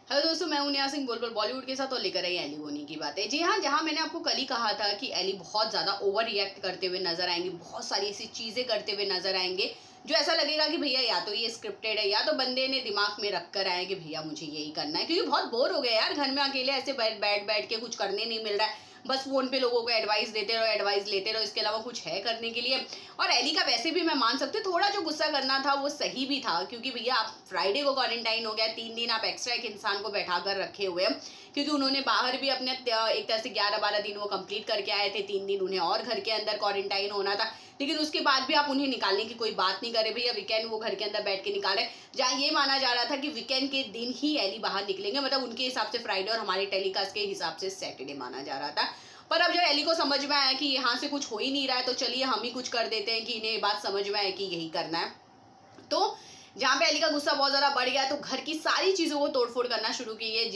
Hello दोस्तों, मैं हूं नेहा सिंह बोल बॉलीवुड के साथ और लेकर आई एली बोनी की बातें। जी हाँ, जहां मैंने आपको कल ही कहा था कि एली बहुत ज़्यादा ओवर रिएक्ट करते हुए नजर आएंगे, बहुत सारी ऐसी चीज़ें करते हुए नजर आएंगे जो ऐसा लगेगा कि भैया या तो ये स्क्रिप्टेड है या तो बंदे ने दिमाग में रख कर आए कि भैया मुझे यही करना है, क्योंकि बहुत बोर हो गए यार घर में अकेले ऐसे बैठ के कुछ करने नहीं मिल रहा है। बस फोन पे लोगों को एडवाइस देते रहो, एडवाइस लेते रहो, इसके अलावा कुछ है करने के लिए। और एली का वैसे भी मैं मान सकती हूँ थोड़ा जो गुस्सा करना था वो सही भी था, क्योंकि भैया आप फ्राइडे को क्वारंटाइन हो गया, 3 दिन आप एक्स्ट्रा एक इंसान को बैठा कर रखे हुए हैं, क्योंकि उन्होंने बाहर भी अपने एक तरह से 11-12 दिन वो कंप्लीट करके आए थे, 3 दिन उन्हें और घर के अंदर क्वारंटाइन होना था। लेकिन उसके बाद भी आप उन्हें निकालने की कोई बात नहीं करे। भैया वीकेंड वो घर के अंदर बैठ के निकाले, जहाँ ये माना जा रहा था कि वीकेंड के दिन ही एली बाहर निकलेंगे, मतलब उनके हिसाब से फ्राइडे और हमारे टेलीकास्ट के हिसाब से सैटरडे माना जा रहा था। पर अब जब एली को समझ में आया कि यहाँ से कुछ हो ही नहीं रहा है, तो चलिए हम ही कुछ कर देते हैं कि इन्हें ये बात समझ में आए कि यही करना है। तो जहाँ पे एली का गुस्सा बहुत ज़्यादा बढ़ गया, तो घर की सारी चीज़ों को तोड़फोड़ करना शुरू की है।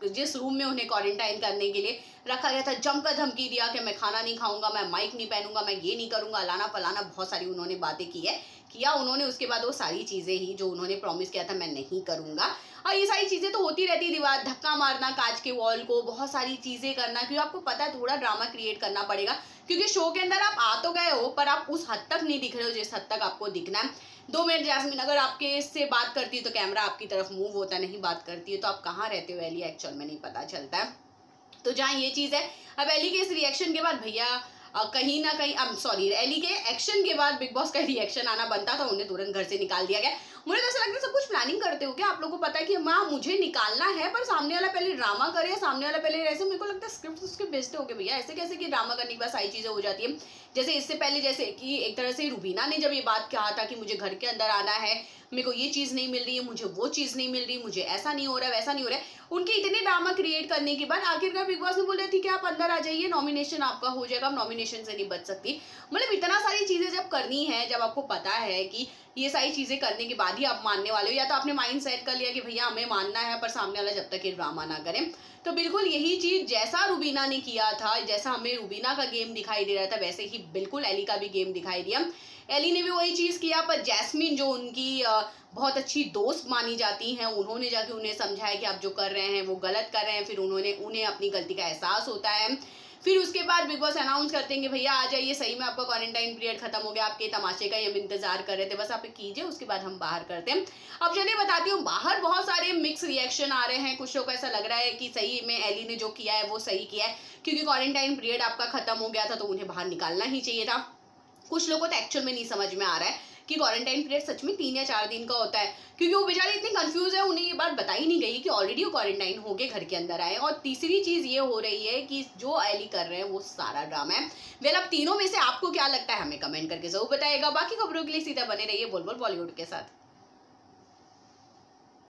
जिस रूम में उन्हें क्वारंटाइन करने के लिए रखा गया था, जमकर धमकी दिया कि मैं खाना नहीं खाऊंगा, मैं माइक नहीं पहनूंगा, मैं ये नहीं करूंगा, लाना फलाना, बहुत सारी उन्होंने बातें किया उन्होंने। उसके बाद वो सारी चीज़ें ही जो उन्होंने प्रॉमिस किया था मैं नहीं करूंगा, और ये सारी चीज़ें तो होती रहती है। दीवार धक्का मारना कांच के वॉल को, बहुत सारी चीज़ें करना, क्योंकि आपको पता है थोड़ा ड्रामा क्रिएट करना पड़ेगा, क्योंकि शो के अंदर आप आ तो गए हो पर आप उस हद तक नहीं दिख रहे हो जिस हद तक आपको दिखना है। 2 मिनट जैस्मिन अगर आपके से बात करती है तो कैमरा आपकी तरफ मूव होता है, नहीं बात करती है तो आप कहाँ रहते हो एली, एक्चुअल में नहीं पता चलता है। तो जहाँ ये चीज़ है, अब एली के इस रिएक्शन के बाद भैया कहीं ना कहीं एली के एक्शन के बाद बिग बॉस का रिएक्शन आना बनता था, उन्हें तुरंत घर से निकाल दिया गया। मुझे तो ऐसा लगता है सब कुछ प्लानिंग करते हो क्या आप लोगों को पता है कि माँ मुझे निकालना है, पर सामने वाला पहले ड्रामा करे, सामने वाला पहले ऐसे। मेरे को लगता है स्क्रिप्ट उसके बेस्ट हो गए भैया, ऐसे कैसे कि ड्रामा करने के बाद सारी चीज़ें हो जाती है। जैसे इससे पहले जैसे कि एक तरह से रुबीना ने जब ये बात कहा था कि मुझे घर के अंदर आना है, मेरे को ये चीज़ नहीं मिल रही है, मुझे वो चीज़ नहीं मिल रही, मुझे ऐसा नहीं हो रहा है, वैसा नहीं हो रहा है, उनके इतने ड्रामा क्रिएट करने के बाद आखिरकार बिग बॉस ने बोला थी कि आप अंदर आ जाइए, नॉमिनेशन आपका हो जाएगा, आप नॉमिनेशन से नहीं बच सकती। मतलब इतना सारी चीज़ें जब करनी है, जब आपको पता है कि ये सारी चीज़ें करने के बाद ही आप मानने वाले हो, या तो आपने माइंड सेट कर लिया कि भैया हमें मानना है पर सामने वाला जब तक ये ड्रामा ना करें। तो बिल्कुल यही चीज़ जैसा रुबीना ने किया था, जैसा हमें रुबीना का गेम दिखाई दे रहा था, वैसे ही बिल्कुल एली का भी गेम दिखाई दिया। एली ने भी वही चीज़ किया, पर जैस्मिन जो उनकी बहुत अच्छी दोस्त मानी जाती हैं, उन्होंने जाके उन्हें समझाया कि आप जो कर रहे हैं वो गलत कर रहे हैं। फिर उन्हें अपनी गलती का एहसास होता है। फिर उसके बाद बिग बॉस अनाउंस करते हैं कि भैया आ जाइए, सही में आपका क्वारंटाइन पीरियड खत्म हो गया, आपके तमाशे का ही हम इंतजार कर रहे थे, बस आप कीजिए, उसके बाद हम बाहर करते हैं। अब चलिए बताती हूँ, बाहर बहुत सारे मिक्स रिएक्शन आ रहे हैं। कुछ लोगों को ऐसा लग रहा है कि सही में एली ने जो किया है वो सही किया है, क्योंकि क्वारंटाइन पीरियड आपका खत्म हो गया था तो उन्हें बाहर निकालना ही चाहिए था। कुछ लोगों को तो एक्चुअल में नहीं समझ में आ रहा है कि क्वारंटाइन पीरियड सच में 3 या 4 दिन का होता है, क्योंकि वो बेचारे इतने कंफ्यूज है, उन्हें ये बात बताई नहीं गई कि ऑलरेडी वो क्वारंटाइन होके घर के अंदर आए। और तीसरी चीज ये हो रही है कि जो एली कर रहे हैं वो सारा ड्रामा है। वेल, अब तीनों में से आपको क्या लगता है हमें कमेंट करके जरूर बताइएगा। बाकी खबरों के लिए सीधा बने रहिए बोल बॉलीवुड के साथ।